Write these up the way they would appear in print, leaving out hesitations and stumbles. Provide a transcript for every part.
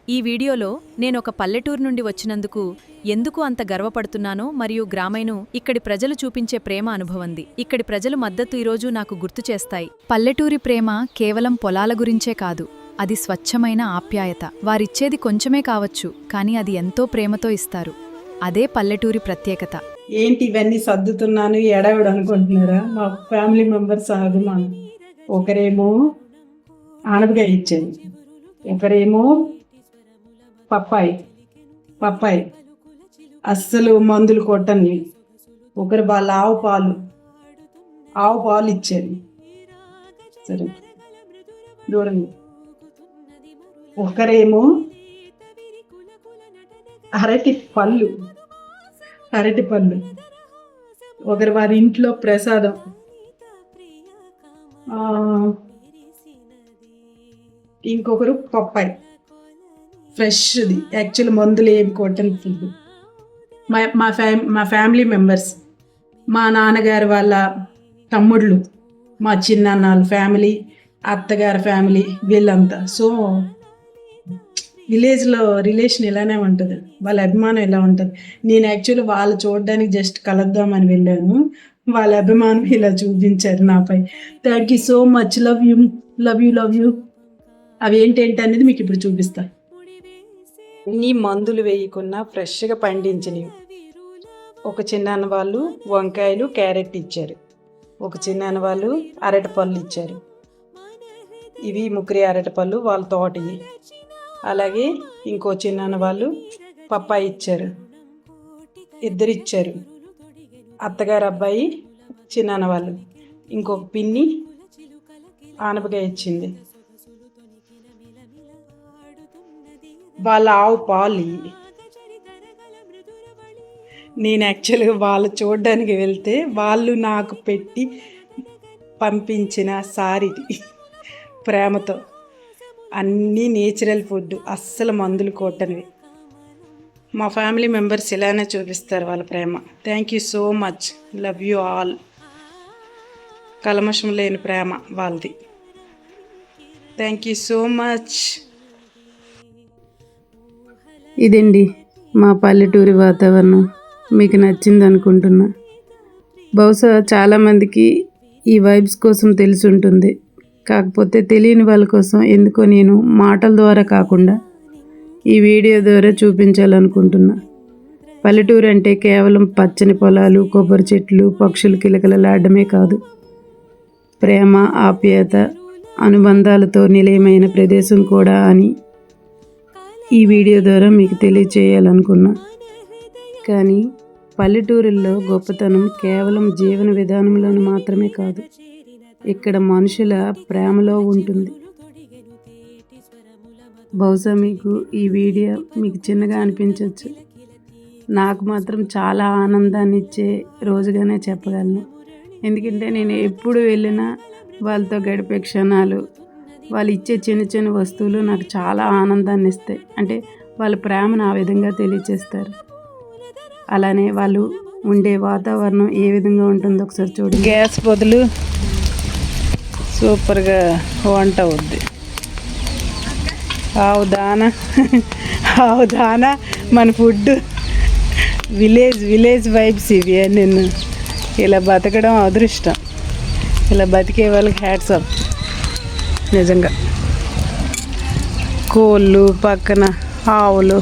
ఈ వీడియోలో నేనొక పల్లెటూరు నుండి వచ్చినందుకు ఎందుకు అంత గర్వపడుతున్నానో మరియు గ్రామైను ఇక్కడి ప్రజలు చూపించే ప్రేమ అనుభవంది. ఇక్కడి ప్రజలు మద్దతు ఈరోజు నాకు గుర్తు చేస్తాయి. పల్లెటూరి ప్రేమ కేవలం పొలాల గురించే కాదు, అది స్వచ్ఛమైన ఆప్యాయత. వారిచ్చేది కొంచెమే కావచ్చు, కానీ అది ఎంతో ప్రేమతో ఇస్తారు. అదే పల్లెటూరి ప్రత్యేకత. ఏంటి ఇవన్నీ సర్దుతున్నాను ఎడవిడ అనుకుంటున్నారా? మా ఫ్యామిలీ మెంబర్స్ అభిమానం. ఒకరేమో ఆనపకాయ ఇచ్చారు, ఒకరేమో పప్పాయి అస్సలు మందులు కొట్టని, ఒకరు వాళ్ళ ఆవు పాలు ఇచ్చారు. సరే దూరంగా. ఒకరేమో అరటి పళ్ళు, ఒకరు వారి ఇంట్లో ప్రసాదం. ఇంకొకరు పప్పాయి ఫ్రెష్ది, యాక్చువల్ మందులు ఏమి కొట్టని ఫుడ్. మా ఫ్యామిలీ మెంబర్స్, మా నాన్నగారు వాళ్ళ తమ్ముళ్ళు, మా చిన్నాన్నల ఫ్యామిలీ, అత్తగారి ఫ్యామిలీ, వీళ్ళంతా. సో విలేజ్లో రిలేషన్ ఇలానే ఉంటుంది, వాళ్ళ అభిమానం ఇలా ఉంటుంది. నేను యాక్చువల్లీ వాళ్ళు చూడడానికి జస్ట్ కలుద్దామని వెళ్ళాను, వాళ్ళ అభిమానం ఇలా చూపించారు నాపై. Thank you so much. Love you. అవి ఏంటేంటి అనేది మీకు ఇప్పుడు చూపిస్తా. అన్ని మందులు వేయకుండా ఫ్రెష్గా పండించినవి. ఒక చిన్నాన్న వాళ్ళు వంకాయలు, క్యారెట్ ఇచ్చారు. ఒక చిన్నాన్న వాళ్ళు అరటిపళ్ళు ఇచ్చారు. ఇవి ముగ్గురి అరటిపళ్ళు వాళ్ళ తోటవి. అలాగే ఇంకో చిన్నాన్న వాళ్ళు పప్పాయి ఇచ్చారు, ఇద్దరు ఇచ్చారు. అత్తగారు అబ్బాయి చిన్నాన్న వాళ్ళు. ఇంకొక పిన్ని ఆనపకాయ ఇచ్చింది. వాళ్ళ ఆవు పాలు. నేను యాక్చువల్గా వాళ్ళు చూడడానికి వెళ్తే వాళ్ళు నాకు పెట్టి పంపించిన సారీది, ప్రేమతో. అన్నీ నేచురల్ ఫుడ్, అస్సలు మందులు కొట్టనివి. మా ఫ్యామిలీ మెంబర్స్ ఇలానే చూపిస్తారు వాళ్ళ ప్రేమ. Thank you so much. Love you all. కల్మషం లేని ప్రేమ వాళ్ళది. Thank you so much. ఇదండి మా పల్లెటూరి వాతావరణం. మీకు నచ్చింది అనుకుంటున్నా. బహుశా చాలామందికి ఈ వైబ్స్ కోసం తెలిసి ఉంటుంది, కాకపోతే తెలియని వాళ్ళ కోసం ఎందుకో నేను మాటల ద్వారా కాకుండా ఈ వీడియో ద్వారా చూపించాలనుకుంటున్నా. పల్లెటూరు అంటే కేవలం పచ్చని పొలాలు, కొబ్బరి చెట్లు, పక్షులు కిలకలలాడమే కాదు, ప్రేమ, ఆప్యాయత, అనుబంధాలతో నిలయమైన ప్రదేశం కూడా అని ఈ వీడియో ద్వారా మీకు తెలియచేయాలనుకున్నా. కానీ పల్లెటూరుల్లో గొప్పతనం కేవలం జీవన విధానంలోని మాత్రమే కాదు, ఇక్కడ మనుషుల ప్రేమలో ఉంటుంది. బహుశా మీకు ఈ వీడియో మీకు చిన్నగా అనిపించవచ్చు, నాకు మాత్రం చాలా ఆనందాన్ని ఇచ్చే రోజుగానే చెప్పగలను. ఎందుకంటే నేను ఎప్పుడు వెళ్ళినా వాళ్ళతో గడిపే క్షణాలు, వాళ్ళు ఇచ్చే చిన్న చిన్న వస్తువులు నాకు చాలా ఆనందాన్ని ఇస్తాయి. అంటే వాళ్ళ ప్రేమను ఆ విధంగా తెలియచేస్తారు. అలానే వాళ్ళు ఉండే వాతావరణం ఏ విధంగా ఉంటుందో ఒకసారి చూడండి. గ్యాస్ బదులు సూపర్గా వంట అవుద్ది. ఆవు దానా మన ఫుడ్. విలేజ్ వైబ్స్ ఇవి. నేను ఇలా బతకడం అదృష్టం. ఇలా బతికే వాళ్ళకి హ్యాట్స్ ఆఫ్ నిజంగా. కోళ్ళు పక్కన, ఆవులు.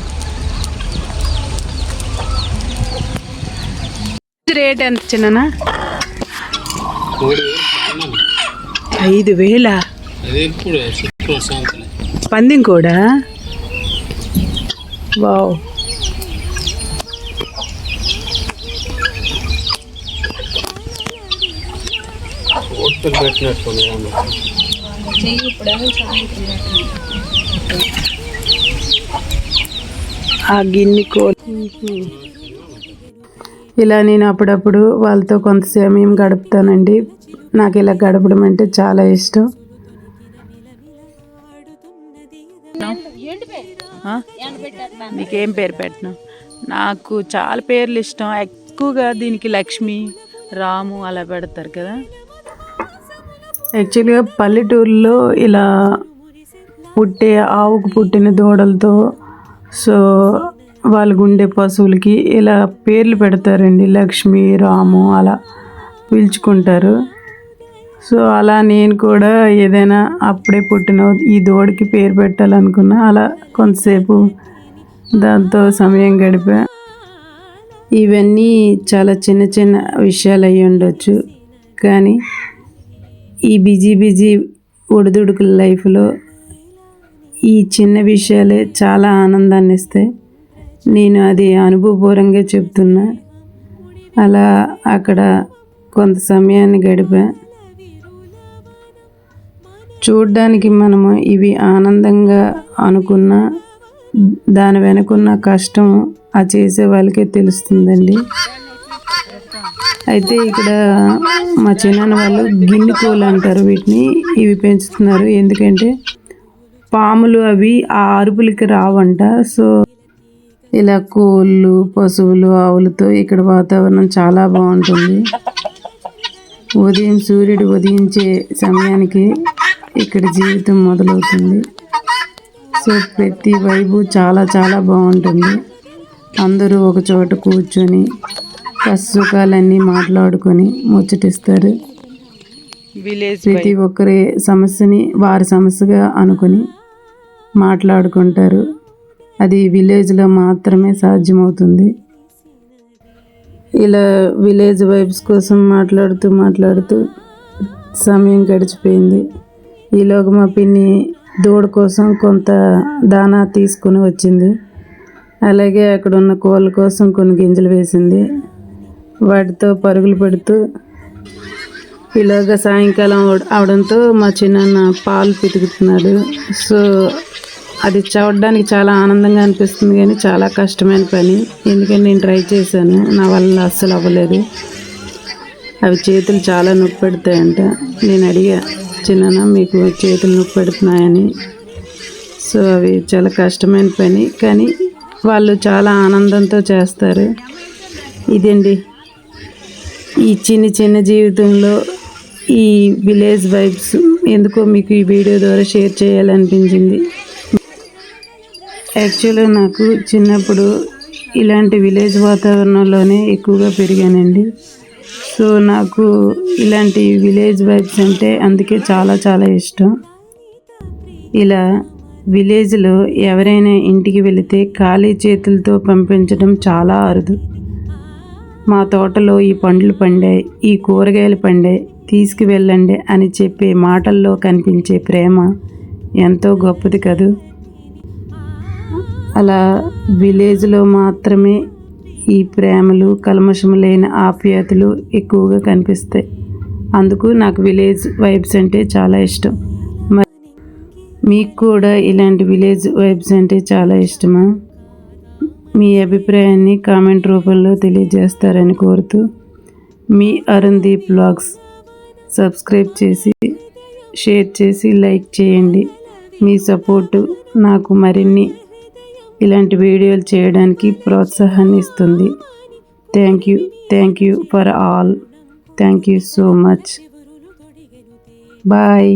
రేట్ ఎంత చిన్న? 5,000. పందెం కూడా. వావ్. ఆ గిన్నె ఇలా నేను అప్పుడప్పుడు వాళ్ళతో కొంత సమయం గడుపుతానండి. నాకు ఇలా గడపడం అంటే చాలా ఇష్టం. నీకేం పేరు పెట్టినా? నాకు చాలా పేర్లు ఇష్టం. ఎక్కువగా దీనికి లక్ష్మి, రాము అలా పెడతారు కదా. యాక్చువల్గా పల్లెటూరులో ఇలా ఆవుకు పుట్టిన దూడలతో సో వాళ్ళకు ఉండే పశువులకి ఇలా పేర్లు పెడతారండి. లక్ష్మి, రాము అలా పిలుచుకుంటారు. సో అలా నేను కూడా ఏదైనా అప్పుడే పుట్టిన ఈ దూడకి పేరు పెట్టాలనుకున్నా అలా కొంతసేపు దాంతో సమయం గడిపా. ఇవన్నీ చాలా చిన్న చిన్న విషయాలు అయ్యి ఉండొచ్చు, కానీ ఈ బిజీ ఒడిదుడుకుల లైఫ్లో ఈ చిన్న విషయాలే చాలా ఆనందాన్ని ఇస్తాయి. నేను అది అనుభవపూర్వంగా చెప్తున్నా. అలా అక్కడ కొంత సమయాన్ని గడిపా. చూడ్డానికి మనము ఇవి ఆనందంగా అనుకున్న దాని వెనుకున్న కష్టం ఆ చేసే వాళ్ళకే తెలుస్తుందండి. అయితే ఇక్కడ మా చిన్నాన్న వాళ్ళు గిన్నె కోళ్ళు అంటారు వీటిని. ఇవి పెంచుతున్నారు ఎందుకంటే పాములు అవి ఆ అరుపులకి రావంట. సో ఇలా కోళ్ళు, పశువులు, ఆవులతో ఇక్కడ వాతావరణం చాలా బాగుంటుంది. ఉదయం సూర్యుడు ఉదయించే సమయానికి ఇక్కడ జీవితం మొదలవుతుంది. సో ప్రతి వైపు చాలా చాలా బాగుంటుంది. అందరూ ఒక చోట కూర్చొని కష్ట సుఖాలన్నీ మాట్లాడుకొని ముచ్చటిస్తారు. ప్రతి ఒక్కరి సమస్యని వారి సమస్యగా అనుకొని మాట్లాడుకుంటారు. అది విలేజ్లో మాత్రమే సాధ్యమవుతుంది. ఇలా విలేజ్ వైబ్స్ కోసం మాట్లాడుతూ సమయం గడిచిపోయింది. ఈలోగా మా పిన్ని దూడ కోసం కొంత దానా తీసుకుని వచ్చింది. అలాగే అక్కడ ఉన్న కోళ్ళ కోసం కొన్ని గింజలు వేసింది. వాటితో పరుగులు పెడుతూ ఇలాగ సాయంకాలం అవడంతో మా చిన్నాన్న పాలు పితుకుతున్నాడు. సో అది చూడడానికి చాలా ఆనందంగా అనిపిస్తుంది, కానీ చాలా కష్టమైన పని. ఎందుకంటే నేను ట్రై చేశాను, నా వల్ల అస్సలు అవ్వలేదు. అవి చేతులు చాలా నొప్పి పెడతాయంట. నేను అడిగా, చిన్నాన్న మీకు చేతులు నొప్పి పెడుతున్నాయని. సో అవి చాలా కష్టమైన పని, కానీ వాళ్ళు చాలా ఆనందంతో చేస్తారు. ఇదండి ఈ చిన్న జీవితంలో ఈ విలేజ్ వైబ్స్ ఎందుకో మీకు ఈ వీడియో ద్వారా షేర్ చేయాలనిపించింది. యాక్చువల్గా నాకు చిన్నప్పుడు ఇలాంటి విలేజ్ వాతావరణంలోనే ఎక్కువగా పెరిగానండి. సో నాకు ఇలాంటి విలేజ్ వైబ్స్ అంటే అందుకే చాలా చాలా ఇష్టం. ఇలా విలేజ్లో ఎవరైనా ఇంటికి వెళితే ఖాళీ చేతులతో పంపించడం చాలా అరుదు. మా తోటలో ఈ పండ్లు పండాయి, ఈ కూరగాయలు పండాయి, తీసుకువెళ్ళండి అని చెప్పే మాటల్లో కనిపించే ప్రేమ ఎంతో గొప్పది కదూ. అలా విలేజ్లో మాత్రమే ఈ ప్రేమలు, కల్మషం లేని ఆప్యాయతలు ఎక్కువగా కనిపిస్తాయి. అందుకు నాకు విలేజ్ వైబ్స్ అంటే చాలా ఇష్టం. మరి మీకు కూడా ఇలాంటి విలేజ్ వైబ్స్ అంటే చాలా ఇష్టమా? మీ అభిప్రాయాన్ని కామెంట్ రూపంలో తెలియజేస్తారని కోరుతూ, మీ అరుణ్దీప్ వ్లాగ్స్ సబ్స్క్రైబ్ చేసి, షేర్ చేసి, లైక్ చేయండి. మీ సపోర్టు నాకు మరిన్ని ఇలాంటి వీడియోలు చేయడానికి ప్రోత్సాహాన్ని ఇస్తుంది. Thank you for all. Thank you so much. Bye.